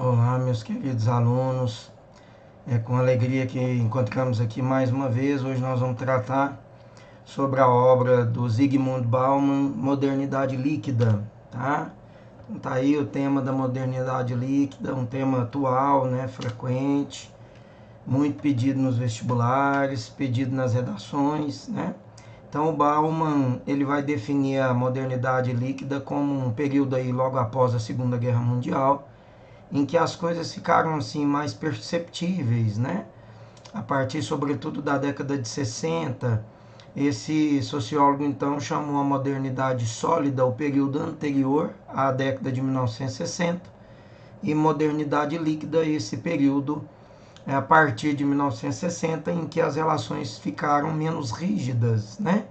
Olá, meus queridos alunos. É com alegria que encontramos aqui mais uma vez. Hoje nós vamos tratar sobre a obra do Zygmunt Bauman, Modernidade Líquida, tá? Então tá aí o tema da modernidade líquida, um tema atual, né, frequente, muito pedido nos vestibulares, pedido nas redações, né? Então o Bauman, ele vai definir a modernidade líquida como um período aí logo após a Segunda Guerra Mundial, em que as coisas ficaram assim mais perceptíveis, né? A partir sobretudo da década de 60, esse sociólogo então chamou a modernidade sólida o período anterior à década de 1960 e modernidade líquida esse período a partir de 1960 em que as relações ficaram menos rígidas, né?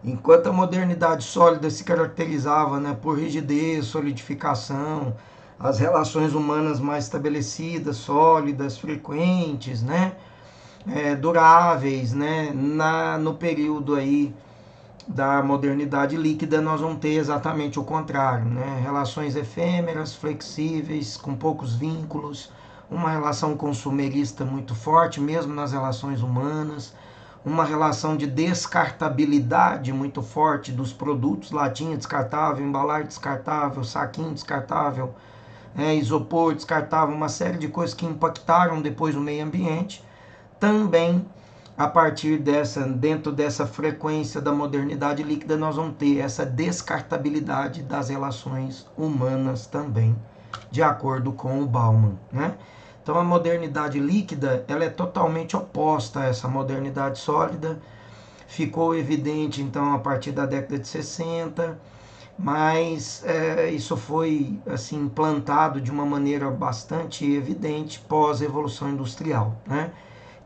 Enquanto a modernidade sólida se caracterizava, né, por rigidez, solidificação, as relações humanas mais estabelecidas, sólidas, frequentes, né, duráveis, né, no período aí da modernidade líquida nós vamos ter exatamente o contrário, né, relações efêmeras, flexíveis, com poucos vínculos, uma relação consumerista muito forte, mesmo nas relações humanas, uma relação de descartabilidade muito forte dos produtos, latinha descartável, embalagem descartável, saquinho descartável, isopor descartável, uma série de coisas que impactaram depois o meio ambiente. Também, a partir dentro dessa frequência da modernidade líquida, nós vamos ter essa descartabilidade das relações humanas também, de acordo com o Bauman, né? Então a modernidade líquida, ela é totalmente oposta a essa modernidade sólida. Ficou evidente então a partir da década de 60, mas isso foi assim implantado de uma maneira bastante evidente pós-evolução industrial, né?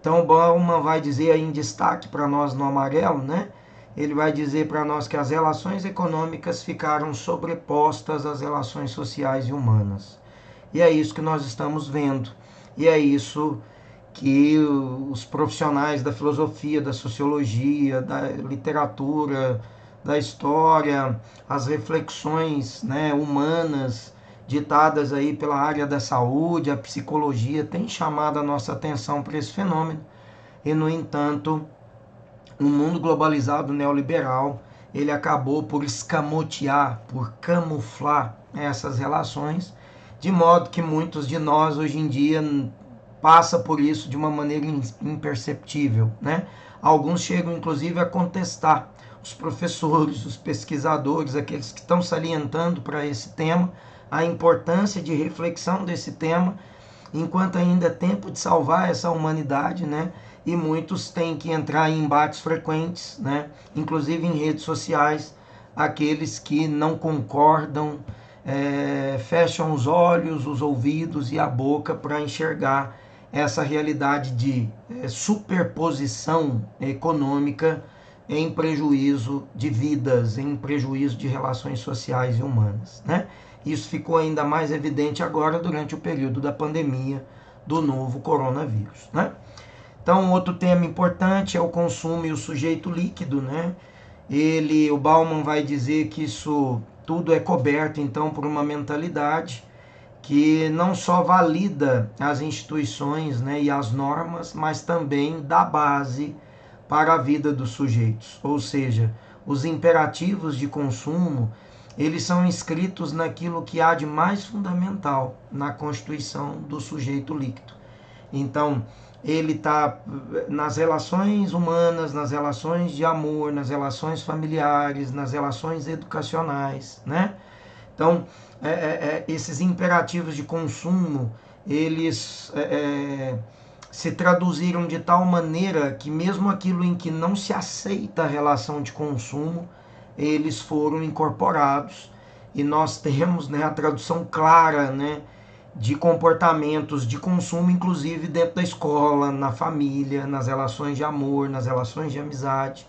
Então o Bauman vai dizer aí em destaque para nós no amarelo, né? Ele vai dizer para nós que as relações econômicas ficaram sobrepostas às relações sociais e humanas. E é isso que nós estamos vendo. E é isso que os profissionais da filosofia, da sociologia, da literatura, da história, as reflexões, né, humanas ditadas aí pela área da saúde, a psicologia, têm chamado a nossa atenção para esse fenômeno. E, no entanto, o mundo globalizado neoliberal, ele acabou por escamotear, por camuflar essas relações, de modo que muitos de nós hoje em dia passa por isso de uma maneira imperceptível, né? Alguns chegam inclusive a contestar os professores, os pesquisadores, aqueles que estão salientando para esse tema a importância de reflexão desse tema, enquanto ainda é tempo de salvar essa humanidade, né? E muitos têm que entrar em embates frequentes, né? Inclusive em redes sociais, aqueles que não concordam, fecham os olhos, os ouvidos e a boca para enxergar essa realidade de superposição econômica em prejuízo de vidas, em prejuízo de relações sociais e humanas, né? Isso ficou ainda mais evidente agora durante o período da pandemia do novo coronavírus, né? Então, outro tema importante é o consumo e o sujeito líquido, né? O Bauman vai dizer que isso tudo é coberto, então, por uma mentalidade que não só valida as instituições, né, e as normas, mas também dá base para a vida dos sujeitos. Ou seja, os imperativos de consumo, eles são inscritos naquilo que há de mais fundamental na constituição do sujeito líquido. Então, ele está nas relações humanas, nas relações de amor, nas relações familiares, nas relações educacionais, né? Então, esses imperativos de consumo, eles se traduziram de tal maneira que mesmo aquilo em que não se aceita a relação de consumo, eles foram incorporados. E nós temos, né, a tradução clara, né, de comportamentos de consumo, inclusive dentro da escola, na família, nas relações de amor, nas relações de amizade.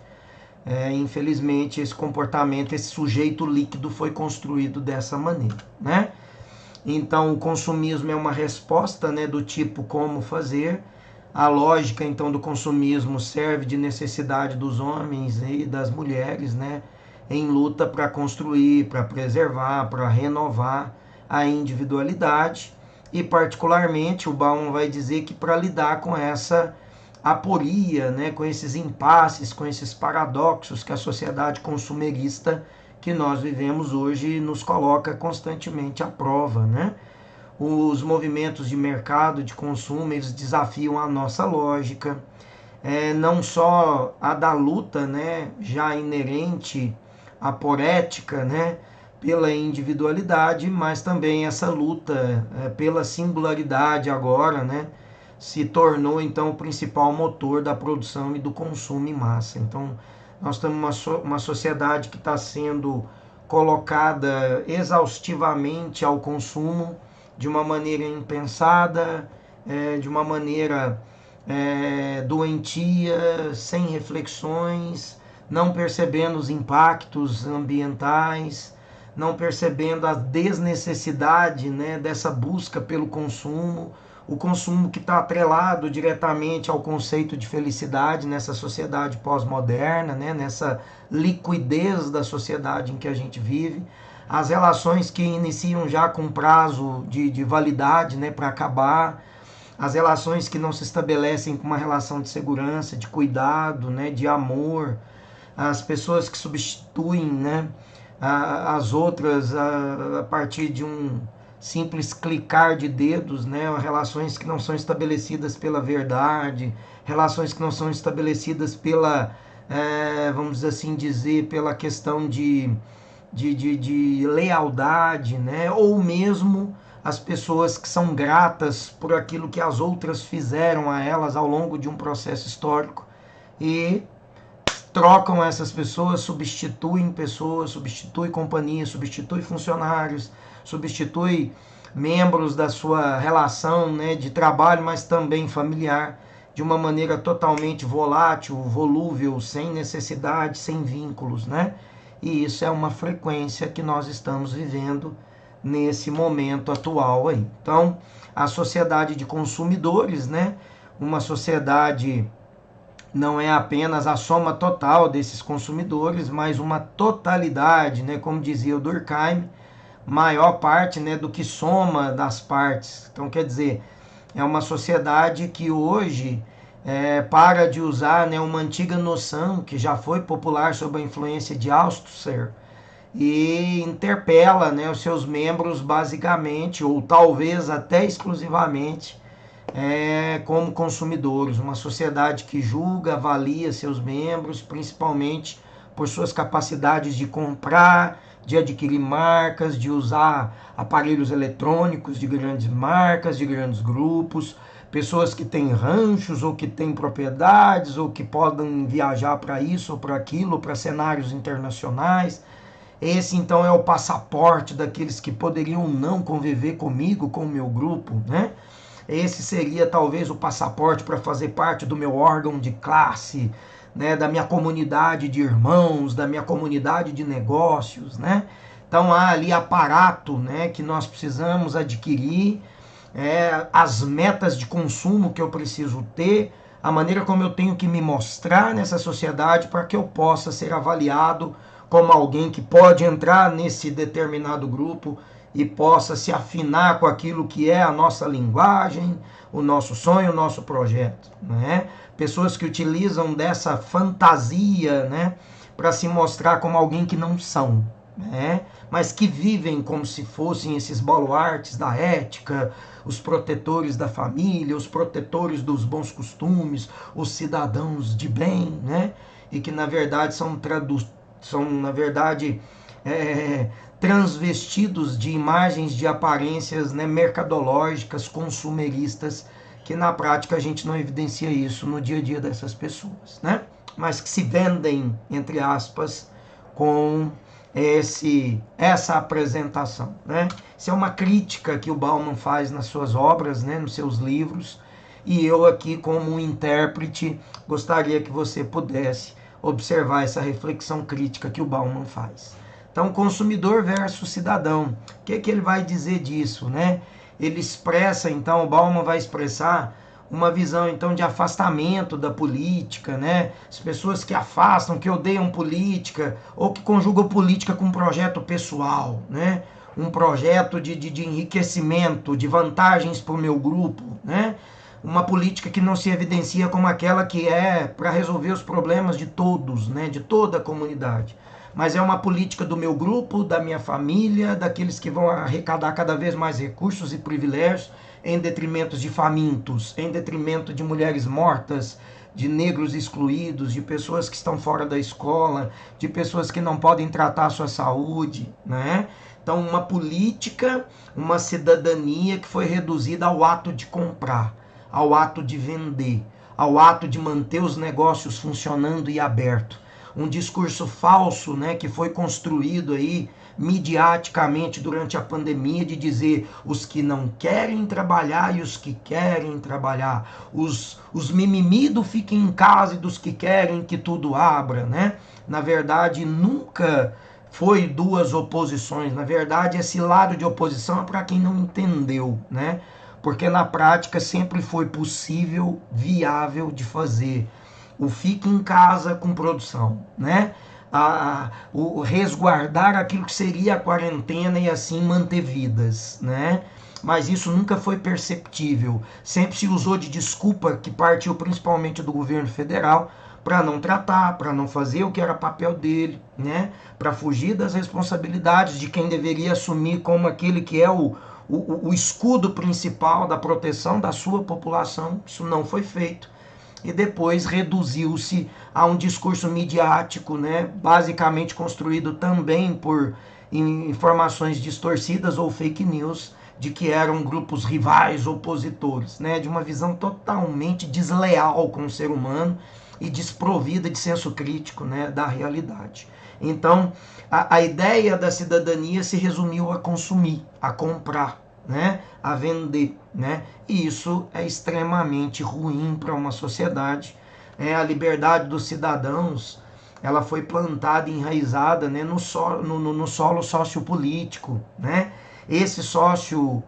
Infelizmente, esse comportamento, esse sujeito líquido foi construído dessa maneira, né? Então, o consumismo é uma resposta, né, do tipo como fazer. A lógica, então, do consumismo serve de necessidade dos homens e das mulheres, né, em luta para construir, para preservar, para renovar a individualidade. E particularmente o Bauman vai dizer que para lidar com essa aporia, né, com esses impasses, com esses paradoxos que a sociedade consumerista que nós vivemos hoje nos coloca constantemente à prova, né? Os movimentos de mercado, de consumo, eles desafiam a nossa lógica, não só a da luta, né, já inerente à poética, né, pela individualidade, mas também essa luta pela singularidade agora, né, se tornou então o principal motor da produção e do consumo em massa. Então, nós temos uma sociedade que está sendo colocada exaustivamente ao consumo de uma maneira impensada, de uma maneira doentia, sem reflexões, não percebendo os impactos ambientais, não percebendo a desnecessidade, né, dessa busca pelo consumo, o consumo que está atrelado diretamente ao conceito de felicidade nessa sociedade pós-moderna, né, nessa liquidez da sociedade em que a gente vive, as relações que iniciam já com prazo de validade, né, para acabar, as relações que não se estabelecem com uma relação de segurança, de cuidado, né, de amor, as pessoas que substituem, né, as outras a partir de um simples clicar de dedos, né, relações que não são estabelecidas pela verdade, relações que não são estabelecidas pela, vamos assim dizer, pela questão de lealdade, né, ou mesmo as pessoas que são gratas por aquilo que as outras fizeram a elas ao longo de um processo histórico e trocam essas pessoas, substituem companhias, substituem funcionários, substituem membros da sua relação, né, de trabalho, mas também familiar, de uma maneira totalmente volátil, volúvel, sem necessidade, sem vínculos, né? E isso é uma frequência que nós estamos vivendo nesse momento atual aí. Então, a sociedade de consumidores, né? Uma sociedade não é apenas a soma total desses consumidores, mas uma totalidade, né? Como dizia o Durkheim, maior parte, né, do que soma das partes. Então, quer dizer, é uma sociedade que hoje para de usar, né, uma antiga noção que já foi popular sob a influência de Althusser, e interpela, né, os seus membros basicamente, ou talvez até exclusivamente, como consumidores. Uma sociedade que julga, avalia seus membros, principalmente por suas capacidades de comprar, de adquirir marcas, de usar aparelhos eletrônicos de grandes marcas, de grandes grupos, pessoas que têm ranchos ou que têm propriedades ou que podem viajar para isso ou para aquilo, para cenários internacionais. Esse então é o passaporte daqueles que poderiam não conviver comigo, com o meu grupo, né? Esse seria talvez o passaporte para fazer parte do meu órgão de classe, né? Da minha comunidade de irmãos, da minha comunidade de negócios, né? Então há ali aparato, né, que nós precisamos adquirir, as metas de consumo que eu preciso ter, a maneira como eu tenho que me mostrar nessa sociedade para que eu possa ser avaliado como alguém que pode entrar nesse determinado grupo e possa se afinar com aquilo que é a nossa linguagem, o nosso sonho, o nosso projeto, né? Pessoas que utilizam dessa fantasia, né, para se mostrar como alguém que não são, né? Mas que vivem como se fossem esses baluartes da ética, os protetores da família, os protetores dos bons costumes, os cidadãos de bem, né? E que na verdade são transvestidos de imagens, de aparências, né, mercadológicas, consumeristas, que na prática a gente não evidencia isso no dia a dia dessas pessoas, né? Mas que se vendem, entre aspas, com essa apresentação, né? Isso é uma crítica que o Bauman faz nas suas obras, né, nos seus livros, e eu aqui, como um intérprete, gostaria que você pudesse observar essa reflexão crítica que o Bauman faz. Então, consumidor versus cidadão. O que ele vai dizer disso, né? Ele expressa, então, o Bauman vai expressar uma visão, então, de afastamento da política, né? As pessoas que afastam, que odeiam política, ou que conjugam política com um projeto pessoal, né? um projeto de enriquecimento, de vantagens para o meu grupo, né? Uma política que não se evidencia como aquela que é para resolver os problemas de todos, né? De toda a comunidade. Mas é uma política do meu grupo, da minha família, daqueles que vão arrecadar cada vez mais recursos e privilégios em detrimento de famintos, em detrimento de mulheres mortas, de negros excluídos, de pessoas que estão fora da escola, de pessoas que não podem tratar a sua saúde, né? Então, uma política, uma cidadania que foi reduzida ao ato de comprar, ao ato de vender, ao ato de manter os negócios funcionando e aberto. Um discurso falso, né, que foi construído aí midiaticamente durante a pandemia, de dizer os que não querem trabalhar e os que querem trabalhar, os mimimi do fiquem em casa e dos que querem que tudo abra, né? Na verdade, nunca foi duas oposições. Na verdade, esse lado de oposição é para quem não entendeu, né? Porque na prática sempre foi possível, viável de fazer. O fique em casa com produção, né? O resguardar aquilo que seria a quarentena e assim manter vidas, né? Mas isso nunca foi perceptível. Sempre se usou de desculpa que partiu principalmente do governo federal para não tratar, para não fazer o que era papel dele, né? Para fugir das responsabilidades de quem deveria assumir como aquele que é o escudo principal da proteção da sua população. Isso não foi feito. E depois reduziu-se a um discurso midiático, né, basicamente construído também por informações distorcidas ou fake news, de que eram grupos rivais, opositores, né, de uma visão totalmente desleal com o ser humano e desprovida de senso crítico, né, da realidade. Então, a ideia da cidadania se resumiu a consumir, a comprar, né, a vender, né? E isso é extremamente ruim para uma sociedade. A liberdade dos cidadãos, ela foi plantada, enraizada, né, no solo sociopolítico, né? Esse solo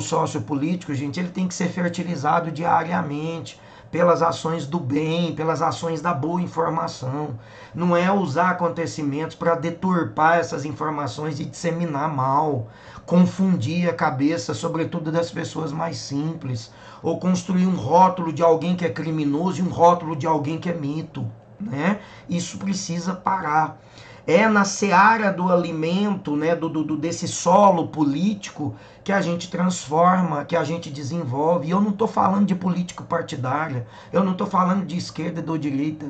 sociopolítico, gente, ele tem que ser fertilizado diariamente pelas ações do bem, pelas ações da boa informação. Não é usar acontecimentos para deturpar essas informações e disseminar mal, confundir a cabeça, sobretudo das pessoas mais simples, ou construir um rótulo de alguém que é criminoso e um rótulo de alguém que é mito, né? Isso precisa parar. É na seara do alimento, né, desse solo político, que a gente transforma, que a gente desenvolve. E eu não estou falando de político partidária, eu não estou falando de esquerda ou direita,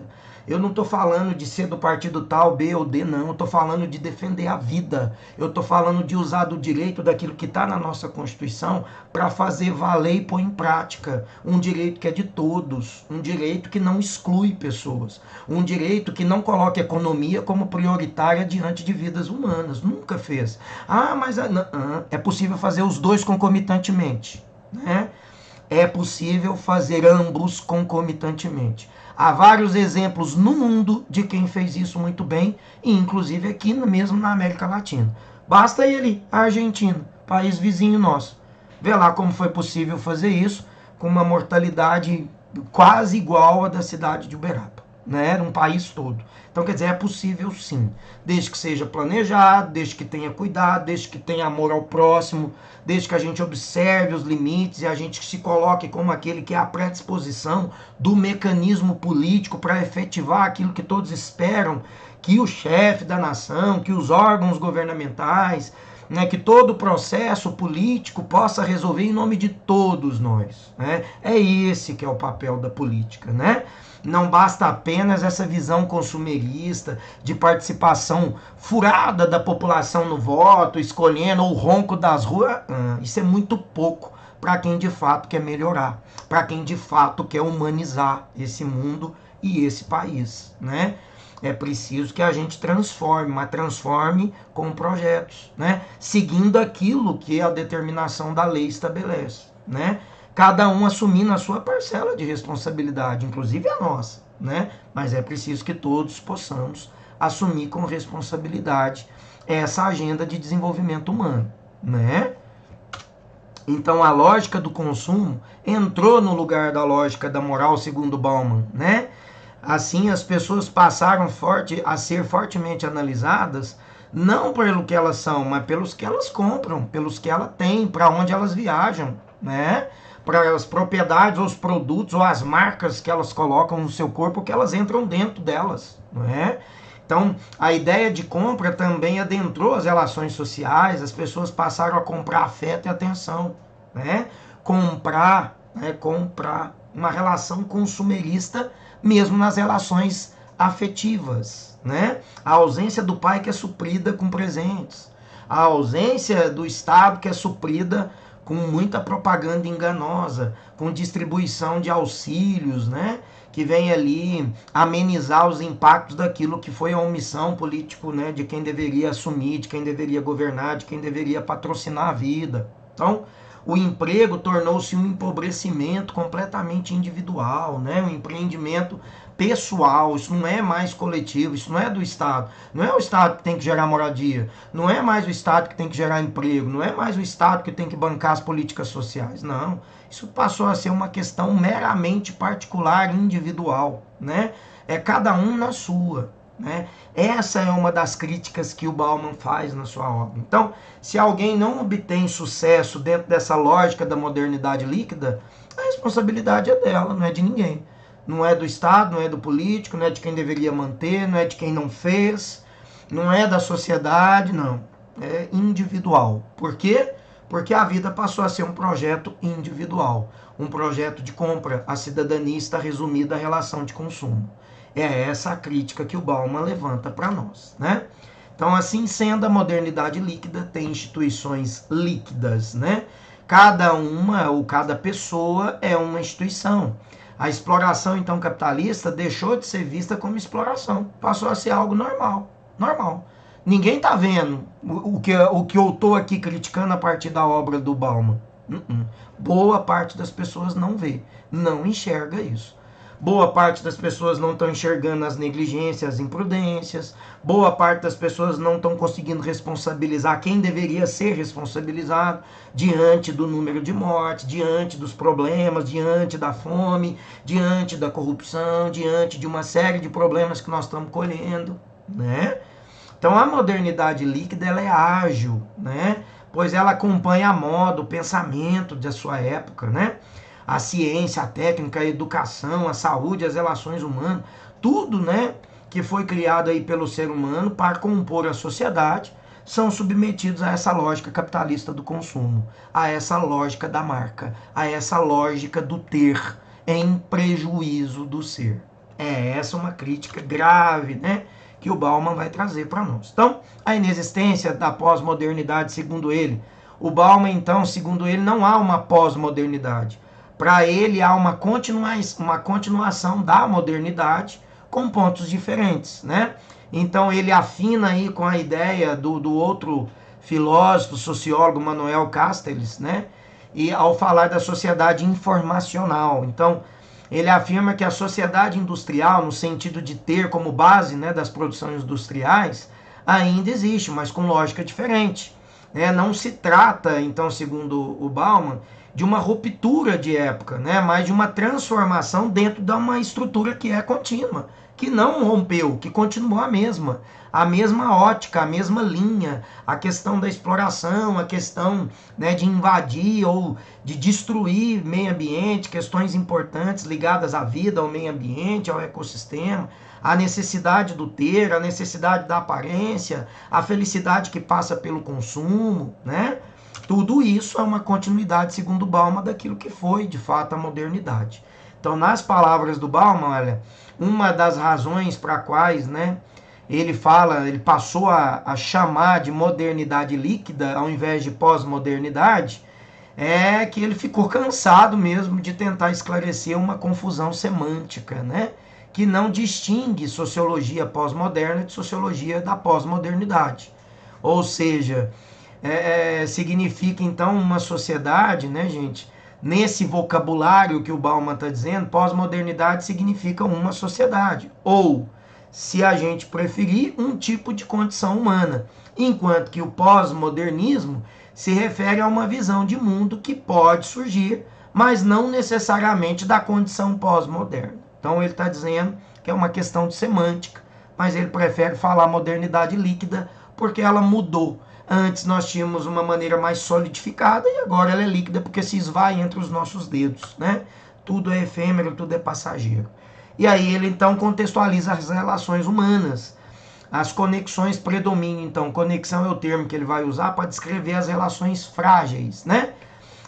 eu não estou falando de ser do partido tal, B ou D, não. Eu estou falando de defender a vida. Eu estou falando de usar do direito daquilo que está na nossa Constituição para fazer valer e pôr em prática um direito que é de todos, um direito que não exclui pessoas, um direito que não coloca a economia como prioritária diante de vidas humanas. Nunca fez. Mas é possível fazer os dois concomitantemente, né? É possível fazer ambos concomitantemente. Há vários exemplos no mundo de quem fez isso muito bem, e inclusive aqui mesmo na América Latina. Basta ir ali, a Argentina, país vizinho nosso. Vê lá como foi possível fazer isso com uma mortalidade quase igual à da cidade de Uberaba, né? Era um país todo. Então, quer dizer, é possível sim, desde que seja planejado, desde que tenha cuidado, desde que tenha amor ao próximo, desde que a gente observe os limites e a gente se coloque como aquele que é a predisposição do mecanismo político para efetivar aquilo que todos esperam, que o chefe da nação, que os órgãos governamentais, né, que todo o processo político possa resolver em nome de todos nós, né? É esse que é o papel da política, né? Não basta apenas essa visão consumerista de participação furada da população no voto, escolhendo o ronco das ruas. Isso é muito pouco para quem de fato quer melhorar, para quem de fato quer humanizar esse mundo e esse país, né? É preciso que a gente transforme, mas transforme com projetos, né? Seguindo aquilo que a determinação da lei estabelece, né? Cada um assumindo a sua parcela de responsabilidade, inclusive a nossa, né? Mas é preciso que todos possamos assumir com responsabilidade essa agenda de desenvolvimento humano, né? Então a lógica do consumo entrou no lugar da lógica da moral, segundo Bauman, né? Assim as pessoas passaram a ser fortemente analisadas não pelo que elas são, mas pelos que elas compram, pelos que ela tem, para onde elas viajam, né? Para as propriedades, ou os produtos, ou as marcas que elas colocam no seu corpo, que elas entram dentro delas, não é? Então, a ideia de compra também adentrou as relações sociais, as pessoas passaram a comprar afeto e atenção, né? Comprar, né? Comprar uma relação consumerista mesmo nas relações afetivas, né? A ausência do pai que é suprida com presentes, a ausência do Estado que é suprida com muita propaganda enganosa, com distribuição de auxílios, né? Que vem ali amenizar os impactos daquilo que foi a omissão político, né? De quem deveria assumir, de quem deveria governar, de quem deveria patrocinar a vida. Então, o emprego tornou-se um empobrecimento completamente individual, né? Um empreendimento pessoal, isso não é mais coletivo, isso não é do Estado. Não é o Estado que tem que gerar moradia, não é mais o Estado que tem que gerar emprego, não é mais o Estado que tem que bancar as políticas sociais, não. Isso passou a ser uma questão meramente particular, individual, né? É cada um na sua, né? Essa é uma das críticas que o Bauman faz na sua obra. Então, se alguém não obtém sucesso dentro dessa lógica da modernidade líquida, a responsabilidade é dela, não é de ninguém. Não é do Estado, não é do político, não é de quem deveria manter, não é de quem não fez, não é da sociedade, não. É individual. Por quê? Porque a vida passou a ser um projeto individual, um projeto de compra. A cidadania está resumida à relação de consumo. É essa a crítica que o Bauman levanta para nós, né? Então, assim sendo, a modernidade líquida tem instituições líquidas, né? Cada uma ou cada pessoa é uma instituição. A exploração, então, capitalista deixou de ser vista como exploração, passou a ser algo normal, normal. Ninguém está vendo o que eu estou aqui criticando a partir da obra do Bauman. Boa parte das pessoas não vê, não enxerga isso. Boa parte das pessoas não estão enxergando as negligências, as imprudências. Boa parte das pessoas não estão conseguindo responsabilizar quem deveria ser responsabilizado diante do número de mortes, diante dos problemas, diante da fome, diante da corrupção, diante de uma série de problemas que nós estamos colhendo, né? Então a modernidade líquida ela é ágil, né? Pois ela acompanha a moda, o pensamento da sua época, né? A ciência, a técnica, a educação, a saúde, as relações humanas, tudo, né, que foi criado aí pelo ser humano para compor a sociedade, são submetidos a essa lógica capitalista do consumo, a essa lógica da marca, a essa lógica do ter em prejuízo do ser. É essa uma crítica grave, né, que o Bauman vai trazer para nós. Então, a inexistência da pós-modernidade, segundo ele, o Bauman, então, segundo ele, não há uma pós-modernidade. Para ele há uma continuação da modernidade com pontos diferentes, né? Então ele afina aí com a ideia do outro filósofo, sociólogo Manuel Castells, né? E ao falar da sociedade informacional. Então ele afirma que a sociedade industrial, no sentido de ter como base, né, das produções industriais, ainda existe, mas com lógica diferente, né? Não se trata, então, segundo o Bauman, de uma ruptura de época, né? Mas de uma transformação dentro de uma estrutura que é contínua, que não rompeu, que continuou a mesma ótica, a mesma linha, a questão da exploração, a questão, né, de invadir ou de destruir meio ambiente, questões importantes ligadas à vida, ao meio ambiente, ao ecossistema, a necessidade do ter, a necessidade da aparência, a felicidade que passa pelo consumo, né? Tudo isso é uma continuidade, segundo Bauman, daquilo que foi, de fato, a modernidade. Então, nas palavras do Bauman, olha, uma das razões para quais, né, ele passou a chamar de modernidade líquida ao invés de pós-modernidade, é que ele ficou cansado mesmo de tentar esclarecer uma confusão semântica, né, que não distingue sociologia pós-moderna de sociologia da pós-modernidade. Ou seja, significa então uma sociedade, né, gente? Nesse vocabulário que o Bauman está dizendo, pós-modernidade significa uma sociedade. Ou, se a gente preferir, um tipo de condição humana. Enquanto que o pós-modernismo se refere a uma visão de mundo que pode surgir, mas não necessariamente da condição pós-moderna. Então ele está dizendo que é uma questão de semântica, mas ele prefere falar modernidade líquida porque ela mudou. Antes nós tínhamos uma maneira mais solidificada e agora ela é líquida porque se esvai entre os nossos dedos, né? Tudo é efêmero, tudo é passageiro. E aí ele então contextualiza as relações humanas. As conexões predominam, então, conexão é o termo que ele vai usar para descrever as relações frágeis, né?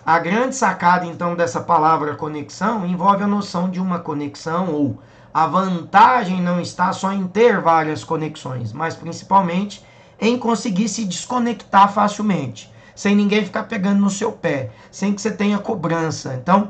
A grande sacada, então, dessa palavra conexão envolve a noção de uma conexão, ou a vantagem não está só em ter várias conexões, mas principalmente em conseguir se desconectar facilmente, sem ninguém ficar pegando no seu pé, sem que você tenha cobrança. Então,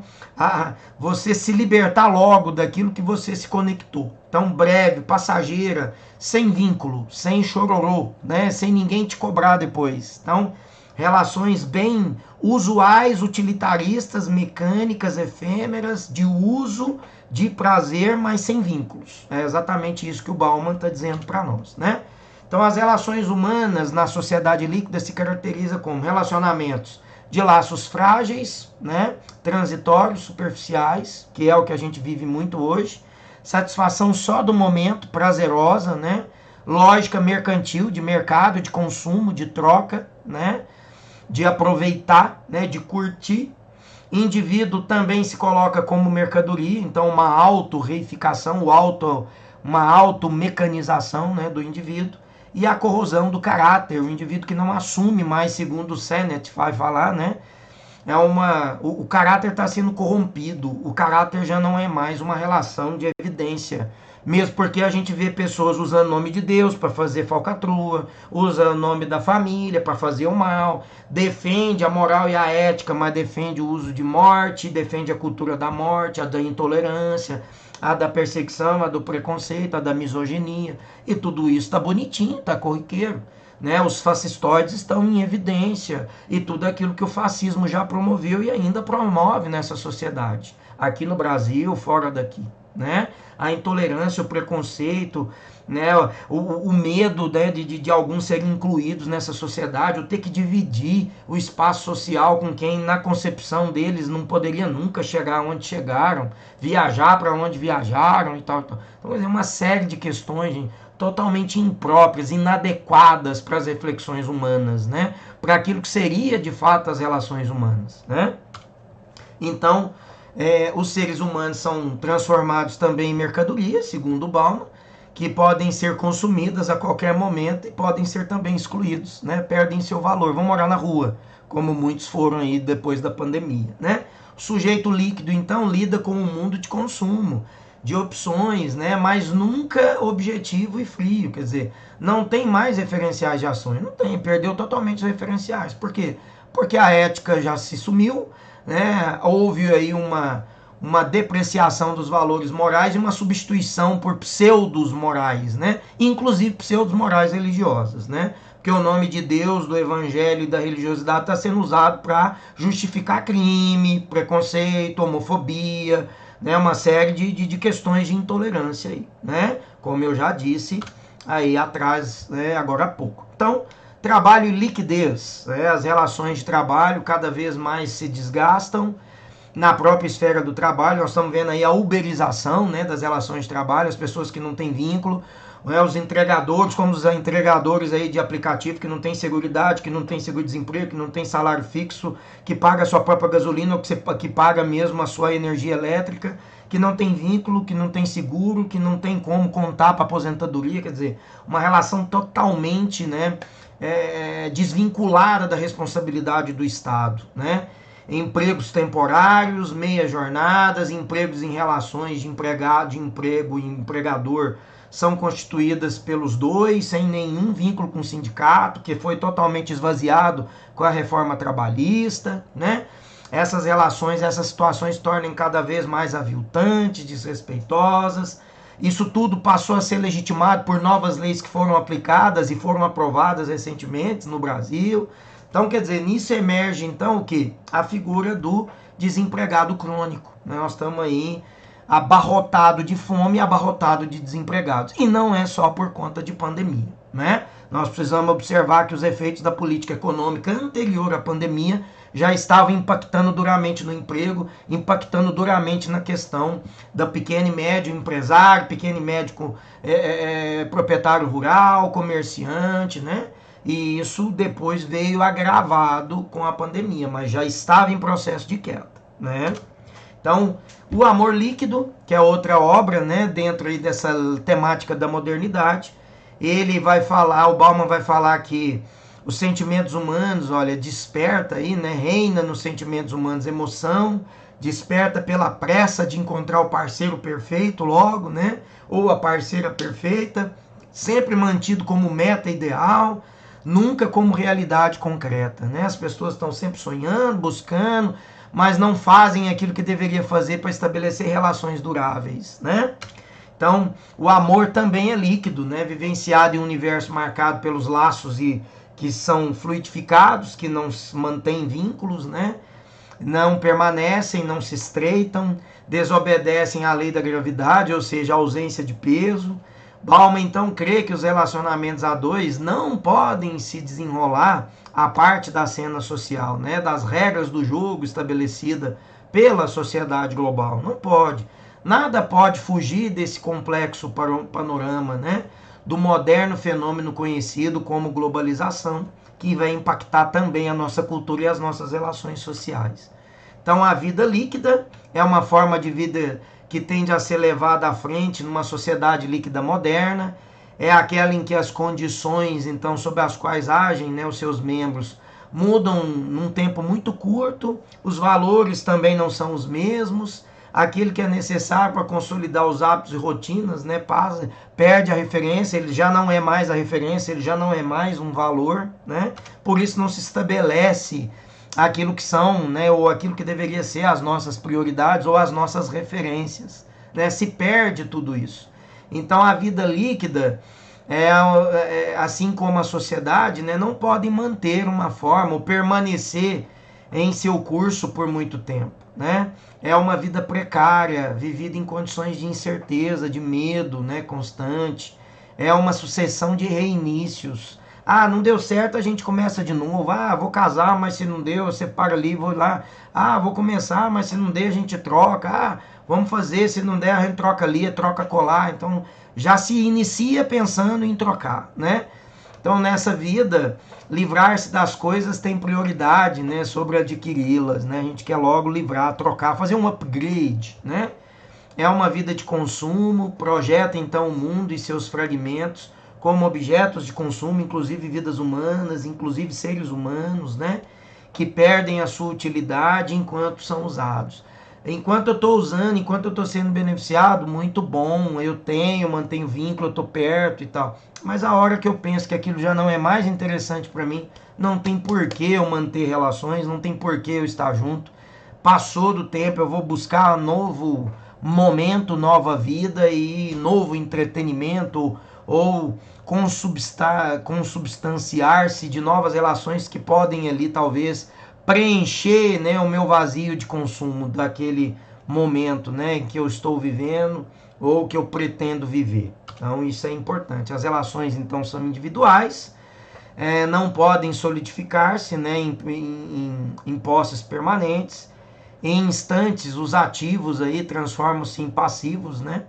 você se libertar logo daquilo que você se conectou. Então, breve, passageira, sem vínculo, sem chororô, né? Sem ninguém te cobrar depois. Então, relações bem usuais, utilitaristas, mecânicas, efêmeras, de uso, de prazer, mas sem vínculos. É exatamente isso que o Bauman está dizendo para nós, né? Então, as relações humanas na sociedade líquida se caracterizam como relacionamentos de laços frágeis, né, transitórios, superficiais, que é o que a gente vive muito hoje, satisfação só do momento, prazerosa, né, lógica mercantil, de mercado, de consumo, de troca, né, de aproveitar, né, de curtir. Indivíduo também se coloca como mercadoria, então uma auto-reificação, uma auto-mecanização, né, do indivíduo. E a corrosão do caráter, o indivíduo que não assume mais, segundo o Sennett vai falar, né? O caráter está sendo corrompido, o caráter já não é mais uma relação de evidência. Mesmo porque a gente vê pessoas usando o nome de Deus para fazer falcatrua, usa o nome da família para fazer o mal, defende a moral e a ética, mas defende o uso de morte, defende a cultura da morte, a da intolerância, a da perseguição, a do preconceito, a da misoginia. E tudo isso está bonitinho, está corriqueiro. Né? Os fascistoides estão em evidência. E tudo aquilo que o fascismo já promoveu e ainda promove nessa sociedade. Aqui no Brasil, fora daqui. Né? A intolerância, o preconceito, né? o medo, né? de alguns serem incluídos nessa sociedade, o ter que dividir o espaço social com quem na concepção deles não poderia nunca chegar onde chegaram, viajar para onde viajaram e tal. Então, é uma série de questões, gente, totalmente impróprias, inadequadas para as reflexões humanas, né? Para aquilo que seria de fato as relações humanas, né? Então, os seres humanos são transformados também em mercadorias, segundo o Bauman, que podem ser consumidas a qualquer momento e podem ser também excluídos, né? Perdem seu valor, vão morar na rua, como muitos foram aí depois da pandemia, né? O sujeito líquido, então, lida com um mundo de consumo, de opções, né? Mas nunca objetivo e frio, quer dizer, não tem mais referenciais de ações, não tem, perdeu totalmente os referenciais. Por quê? Porque a ética já se sumiu, né? Houve aí uma depreciação dos valores morais e uma substituição por pseudos morais, né? Inclusive pseudos morais religiosas, né? Porque o nome de Deus, do evangelho e da religiosidade está sendo usado para justificar crime, preconceito, homofobia, né? Uma série de questões de intolerância aí, né? Como eu já disse aí atrás, né? Agora há pouco. Então, trabalho e liquidez, né? As relações de trabalho cada vez mais se desgastam na própria esfera do trabalho. Nós estamos vendo aí a uberização, né, das relações de trabalho, as pessoas que não têm vínculo, né, os entregadores, como os entregadores aí de aplicativo que não tem seguridade, que não tem seguro-desemprego, que não tem salário fixo, que paga a sua própria gasolina, ou que paga mesmo a sua energia elétrica, que não tem vínculo, que não tem seguro, que não tem como contar para aposentadoria, quer dizer, uma relação totalmente, né, desvinculada da responsabilidade do Estado, né? Empregos temporários, meias jornadas, empregos em relações de emprego e empregador são constituídas pelos dois, sem nenhum vínculo com o sindicato, que foi totalmente esvaziado com a reforma trabalhista, né? Essas relações, essas situações tornam cada vez mais aviltantes, desrespeitosas. Isso tudo passou a ser legitimado por novas leis que foram aplicadas e foram aprovadas recentemente no Brasil. Então, quer dizer, nisso emerge, então, o quê? A figura do desempregado crônico. Nós estamos aí abarrotado de fome, abarrotado de desempregados. E não é só por conta de pandemia, né? Nós precisamos observar que os efeitos da política econômica anterior à pandemia já estavam impactando duramente no emprego, impactando duramente na questão da pequeno e médio empresário, pequeno e médio proprietário rural, comerciante, né? e isso depois veio agravado com a pandemia, mas já estava em processo de queda, né? Então, o Amor Líquido, que é outra obra, né, dentro aí dessa temática da modernidade, ele vai falar, o Bauman vai falar que os sentimentos humanos, olha, desperta aí, né, reina nos sentimentos humanos emoção, desperta pela pressa de encontrar o parceiro perfeito logo, né, ou a parceira perfeita, sempre mantido como meta ideal, nunca como realidade concreta, né? As pessoas estão sempre sonhando, buscando, mas não fazem aquilo que deveria fazer para estabelecer relações duráveis, né? Então, o amor também é líquido, né? Vivenciado em um universo marcado pelos laços e que são fluidificados, que não mantêm vínculos, né? Não permanecem, não se estreitam, desobedecem à lei da gravidade, ou seja, a ausência de peso. Bauman então crê que os relacionamentos a dois não podem se desenrolar a parte da cena social, né, das regras do jogo estabelecida pela sociedade global. Não pode. Nada pode fugir desse complexo panorama, né, do moderno fenômeno conhecido como globalização, que vai impactar também a nossa cultura e as nossas relações sociais. Então, a vida líquida é uma forma de vida que tende a ser levada à frente numa sociedade líquida moderna, é aquela em que as condições, então, sob as quais agem, né, os seus membros, mudam num tempo muito curto, os valores também não são os mesmos, aquilo que é necessário para consolidar os hábitos e rotinas, né, perde a referência, ele já não é mais a referência, ele já não é mais um valor, né, por isso não se estabelece aquilo que são, né, ou aquilo que deveria ser as nossas prioridades ou as nossas referências, né, se perde tudo isso. Então a vida líquida, assim como a sociedade, né, não podem manter uma forma ou permanecer em seu curso por muito tempo, né? É uma vida precária, vivida em condições de incerteza, de medo, né, constante. É uma sucessão de reinícios. Ah, não deu certo, a gente começa de novo. Ah, vou casar, mas se não deu, eu separo ali, vou lá. Ah, vou começar, mas se não der, a gente troca. Ah, vamos fazer, se não der, a gente troca ali, troca colar. Então, já se inicia pensando em trocar, né? Então, nessa vida, livrar-se das coisas tem prioridade, né, sobre adquiri-las, né? A gente quer logo livrar, trocar, fazer um upgrade, né? É uma vida de consumo, projeta então o mundo e seus fragmentos como objetos de consumo, inclusive vidas humanas, inclusive seres humanos, né? Que perdem a sua utilidade enquanto são usados. Enquanto eu estou usando, enquanto eu estou sendo beneficiado, muito bom, eu mantenho vínculo, eu estou perto e tal. Mas a hora que eu penso que aquilo já não é mais interessante para mim, não tem porquê eu manter relações, não tem porquê eu estar junto. Passou do tempo, eu vou buscar um novo momento, nova vida e novo entretenimento ou consubstanciar-se de novas relações que podem ali talvez preencher, né, o meu vazio de consumo daquele momento, né, que eu estou vivendo ou que eu pretendo viver. Então isso é importante. As relações então são individuais, não podem solidificar-se, né, em posses permanentes. Em instantes, os ativos aí transformam-se em passivos, né?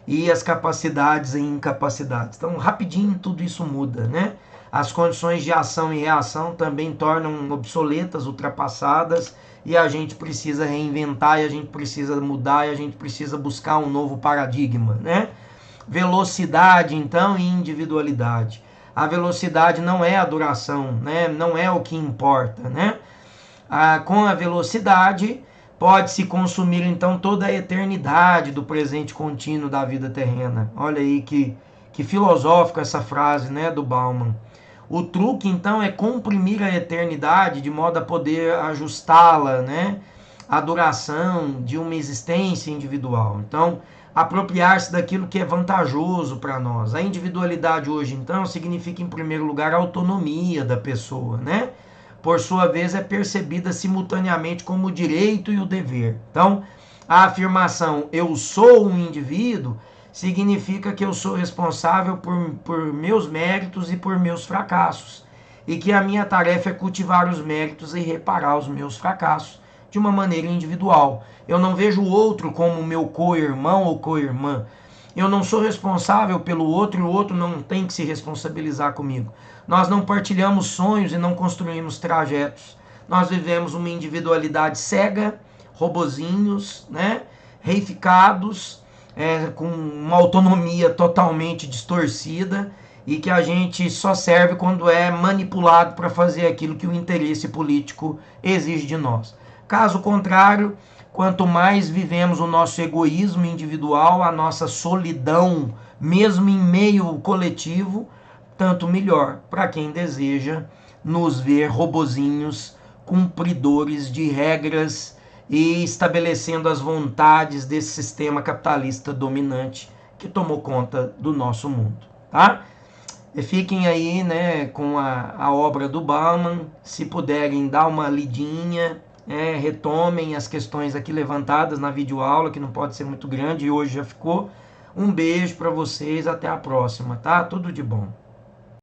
E as capacidades em incapacidades. Então, rapidinho tudo isso muda, né? As condições de ação e reação também tornam obsoletas, ultrapassadas, e a gente precisa reinventar, e a gente precisa mudar, e a gente precisa buscar um novo paradigma, né? Velocidade, então, e individualidade. A velocidade não é a duração, né? Não é o que importa, né? Com a velocidade pode-se consumir então toda a eternidade do presente contínuo da vida terrena. Olha aí que filosófica essa frase, né, do Bauman. O truque então é comprimir a eternidade de modo a poder ajustá-la, né, à duração de uma existência individual. Então, apropriar-se daquilo que é vantajoso para nós. A individualidade hoje então significa em primeiro lugar a autonomia da pessoa, né? Por sua vez, é percebida simultaneamente como o direito e o dever. Então, a afirmação eu sou um indivíduo significa que eu sou responsável por meus méritos e por meus fracassos. E que a minha tarefa é cultivar os méritos e reparar os meus fracassos de uma maneira individual. Eu não vejo o outro como meu co-irmão ou co-irmã. Eu não sou responsável pelo outro e o outro não tem que se responsabilizar comigo. Nós não partilhamos sonhos e não construímos trajetos. Nós vivemos uma individualidade cega, robozinhos, né? Reificados, com uma autonomia totalmente distorcida e que a gente só serve quando é manipulado para fazer aquilo que o interesse político exige de nós. Caso contrário, quanto mais vivemos o nosso egoísmo individual, a nossa solidão, mesmo em meio coletivo, tanto melhor para quem deseja nos ver robozinhos cumpridores de regras e estabelecendo as vontades desse sistema capitalista dominante que tomou conta do nosso mundo, tá? E fiquem aí, né, com a obra do Bauman, se puderem dar uma lidinha, retomem as questões aqui levantadas na videoaula, que não pode ser muito grande e hoje já ficou. Um beijo para vocês, até a próxima, tá? Tudo de bom.